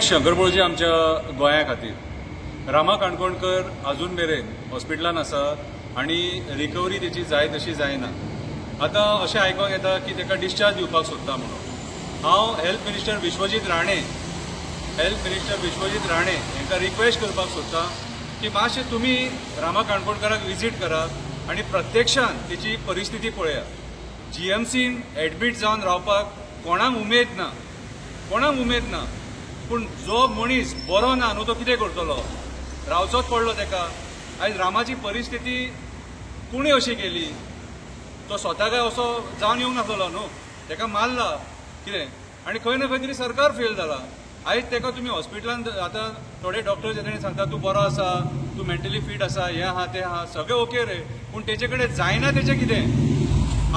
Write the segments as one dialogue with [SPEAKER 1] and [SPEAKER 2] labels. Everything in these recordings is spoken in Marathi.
[SPEAKER 1] शंकरपळजी आमच्या गोंया खातीर रामा काणकोणकर अजून मेरेन हॉस्पिटलान आसा आनी रिकवरी तेची जाय तशी जायना। आतां अशें आयकोंक येता की ताका डिस्चार्ज दिवपाक सोदता म्हणून। हांव हेल्थ मिनिस्टर विश्वजीत राणे हांकां रिक्वेस्ट करपाक सोदतां की मातशें तुमी रामा काणकोणकराक विजीट करात आनी प्रत्यक्षान तेची परिस्थिती पळयात। जीएमसीन एडमीट जावन रावपाक कोणाक उमेद ना, पूण जो मनीस बरो ना न्हू तो कितें करतलो, रावचोच पडलो ताका। आयज रामाची परिस्थिती कुणी अशी केली, तो स्वता काय असो जावन येवंक नासलो न्हू, ताका मारला कितें आनी खंय ना खंय तरी सरकार फेल जाला। आयज ताका तुमी हॉस्पिटलान आतां थोडे डॉक्टर जेन्ना सांगता तूं बरो आसा, तूं मेंटली फीट आसा, हें आहा तें आहा, सगळें ओके रे, पूण तेचे कडेन जायना तेचें कितें।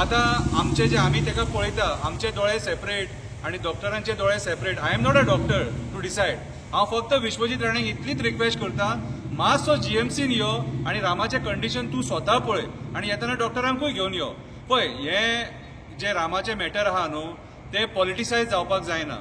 [SPEAKER 1] आतां आमचे जे आमी ताका पळयता, आमचे दोळे सेपरेट आनी डॉक्टरांचे दोळे separate. I am not a doctor to decide. हांव फक्त विश्वजीत राणेक इतलीच रिक्वेस्ट करता, मातसो जीएमसीन यो आनी रामाचें कंडिशन तूं स्वता पळय आनी येताना डॉक्टरांकूय घेवन यो। पळय हें जे रामाचें मॅटर आहा न्हू तें पॉलिटिसायज जावपाक जायना।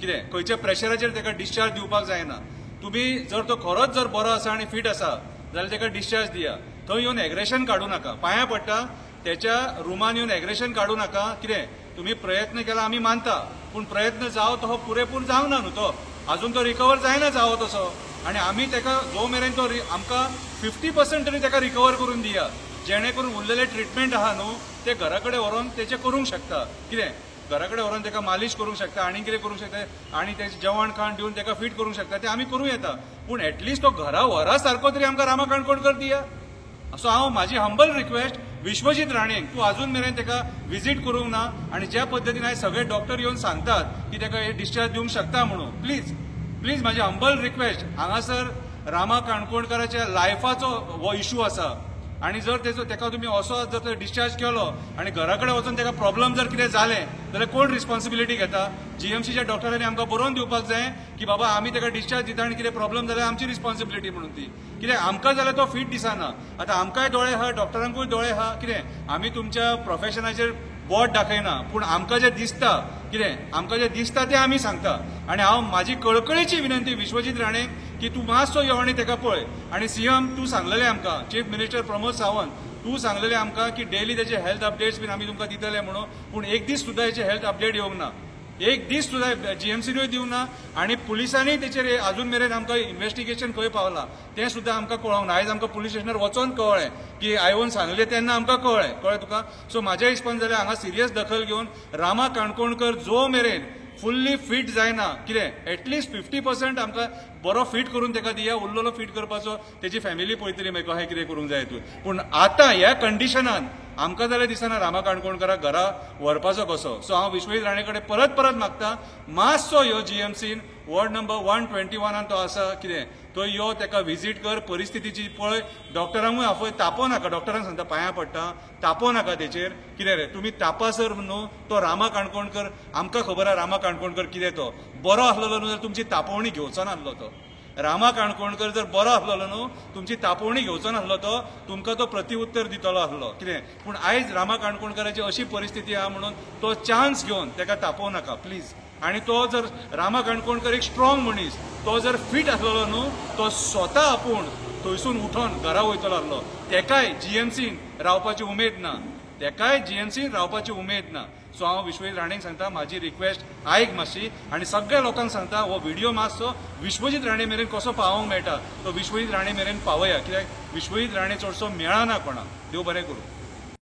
[SPEAKER 1] कितें खंयच्या प्रेशराचेर ताका डिस्चार्ज दिवपाक जायना। तुमी जर तो खरोच जर बरो आसा आनी फीट आसा जाल्यार ताका डिस्चार्ज दिया। थंय येवन एग्रेशन काडूं नाका, पांयां पडटा त्याच्या रुमान येवन एग्रेशन काडूं नाका। कितें तुम्ही प्रयत्न केला आमी मानता, पूण प्रयत्न जावं तो पुरेपूर जावंक ना न्हू, तो अजून तो रिकवर जायना जावो तसो। आनी आमी ताका जो मेरेन तो आमकां 50% तरी ताका रिकवर करून दिया, जेणे करून उरलेले ट्रिटमेंट आहा न्हू ते घरा कडेन व्हरोन तेचें करूंक शकता। कितें घरा कडेन व्हरोन ताका मालिश करूंक शकता आनी कितें करूंक शकता आनी तेजें जेवण खाण दिवन ताका फीट करूंक शकता, तें आमी करूं येता। पूण एटलिस्ट तो घरा व्हरा सारको तरी आमकां रामा काणकोणकर दिया। असो हांव म्हाजी हंबल रिक्वेस्ट विश्वजीत राणेक, तूं अजून मेरेन ताका विजीट करूंक ना आनी ज्या पद्दतीन आयज सगळे डॉक्टर येवन सांगतात की ताका हे डिस्चार्ज दिवंक शकता म्हणून, प्लीज म्हाजी हंबल रिक्वेस्ट। हांगासर रामा काणकोणकराच्या लायफाचो हो इशू आसा आनी जर ताका तुमी असो जर डिस्चार्ज केलो आनी घरा कडेन वचून ताका प्रॉब्लम जर कितें जालें जाल्यार कोण रिस्पॉन्सिबिलिटी घेता? जीएमसीच्या डॉक्टरांनी आमकां बरोवन दिवपाक जाय की बाबा आमी ताका डिस्चार्ज दिता आनी कितें प्रॉब्लम जाल्यार आमची रिस्पॉन्सिबिलिटी म्हणून ती। कितें आमकां जाल्यार तो फीट दिसना। आतां आमकांय दोळे आहा, डॉक्टरांकूय दोळे आहा। कितें आमी तुमच्या प्रोफेशनाचेर बोट दाखयना, पूण आमकां जें दिसता तें आमी सांगता। आनी हांव म्हाजी कळकळीची विनंती विश्वजीत राणेक की तूं मातसो यो आनी ताका पळय। आनी सीएम तूं सांगलेलें आमकां, चीफ मिनिस्टर प्रमोद सावंत तूं सांगलेलें आमकां की डेली तेचे हेल्थ अपडेट्स बीन आमी तुमकां दितले म्हणून, पूण एक दीस सुद्दां हेचे हेल्थ अपडेट येवंक ना, एक दीस सुद्दां जीएमसीनूय दिवंक ना आनी पुलिसांनी तेचेर अजून मेरेन आमकां इन्व्हेस्टिगेशन खंय पावलां तें सुद्दां आमकां कळोंक ना। आयज आमकां पुलीस स्टेशनार वचोन कळ्ळें की आयवून सांगलें तेन्ना आमकां कळ्ळें तुका। सो म्हाज्या हिसपान जाल्यार हांगा सिरियस दखल घेवन रामा काणकोणकर जो मेरेन फुल्ली फीट जायना, कितें एटलिस्ट 50% आमकां बरो फीट करून ताका दिया, उरलेलो फीट करपाचो तेजी फॅमिली पळयतली मागीर कशें कितें करूंक जाय तूं। पूण आतां ह्या कंडिशनान आमकां जाल्यार दिसना रामा काणकोणकराक घरा व्हरपाचो कसो। सो हांव विश्वजीत राणे कडेन परत मागता, मातसो यो जीएमसीन वॉर्ड नंबर 121 तो आसा, कितें थंय यो ताका विजीट कर, परिस्थितीची पळय। डॉक्टरांकूय आपय तापो नाका, डॉक्टरांक सांगता पांयां पडटा तापो नाका तेचेर। कितें रे तुमी तापासर न्हू, तो रामा काणकोणकर आमकां खबर आहा रामा काणकोणकर कितें, तो बरो आसलेलो न्हू जाल्यार तुमची तापोवणी घेवचो नासलो तो। रामा काणकोणकर जर बरो आसलेलो न्हू तुमची तापोवणी घेवचो नासलो तो, तुमकां तो प्रत्युत्तर दितलो आसलो। कितें पूण आयज रामा काणकोणकराची अशी परिस्थिती आहा म्हणून तो चान्स घेवन ताका तापोव नाका प्लीज। आनी तो जर रामा काणकोणकर एक स्ट्रॉंग मनीस, तो जर फीट आसलेलो न्हू तो स्वता आपूण थंयसून उठोन घरा वयतलो आसलो। तेकाय जीएमसीन रावपाची उमेद ना। सो हांव विश्वजीत राणेक सांगता, म्हाजी रिक्वेस्ट आयक मातशी आनी सगळ्या लोकांक सांगता हो व्हिडिओ मातसो विश्वजीत राणे मेरेन कसो पावोवंक मेळटा तो विश्वजीत राणे मेरेन पावया, कित्याक विश्वजीत राणे चडसो मेळना कोणाक। देव बरें करूं।